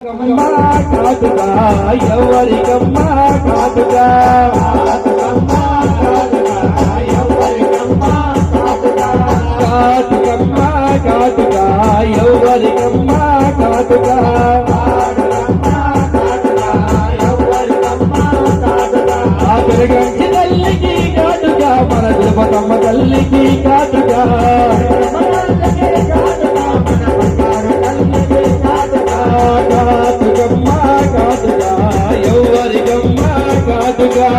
కాదుగా ఎవరికమ్మా కాదుగా కాదుకమ్మా కాదుగా ఎవరికమ్మా కాదుగా ఆఖరిగంటి తల్లికి కాదుగా మన తిరుపతమ్మ తల్లికి కాదుగా కాదుకమ్మా కాదుగా ఎవరికమ్మా కాదుగా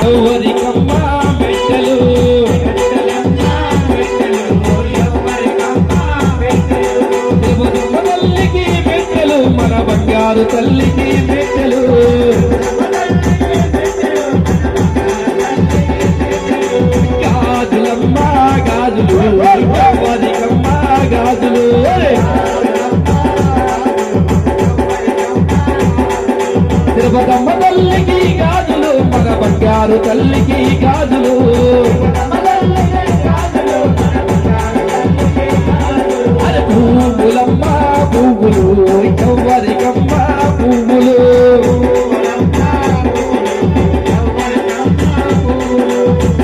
ఎవరికమ్మా బిడ్డలు తల్లికి బిడ్డలు మన బంగారు తల్లికి బిడ్డలు గాజులమ్మా గాజులు ఎవరికమ్మా గాజులు తిరుపతమ్మ తల్లికి గాజులు మన బంగారు తల్లికి గాజులు అరే పువ్వులమ్మా పువ్వులు ఎవరికమ్మా పువ్వులు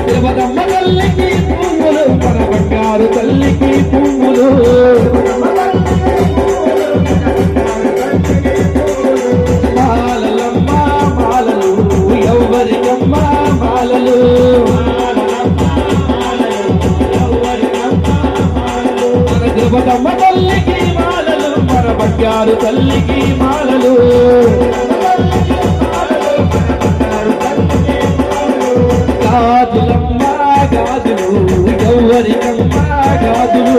తిరుపతమ్మ తల్లికి పువ్వులు మన బంగారు తల్లికి పువ్వులు మాలలమ్మా మాలలు ఎవరికమ్మా మాలలు మన తిరుపతమ్మ తల్లికి మాలలు మన బంగారు తల్లికి మాలలు గాజులమ్మా గాజులు ఎవరికమ్మా గాజులు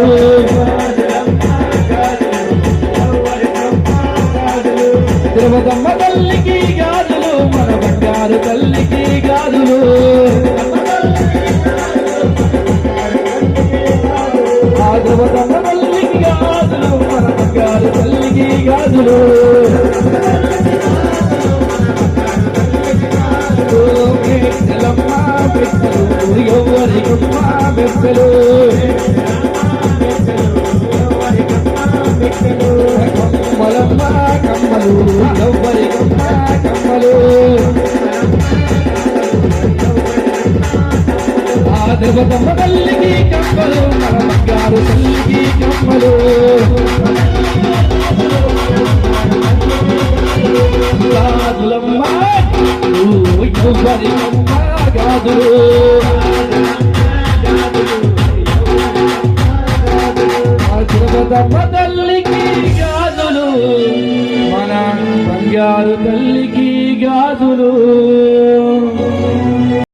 తిరుపతమ్మ తల్లికి గాజులు మన బంగారు తల్లికి గాజులు ఆ తిరుపతమ్మ తల్లికి గాజులు మన బంగారు తల్లికి గాజులు బిడ్డలమ్మా బిడ్డలు ఎవరికమ్మా బిడ్డలు కమ్మలమ్మా కమ్మలు ఎవరికమ్మా కమ్మలు ఆ తిరుపతమ్మ తల్లికి కమ్మలు మన బంగారు తల్లికి కమ్మలు గాజులమ్మా ఎవరికమ్మా గాజులు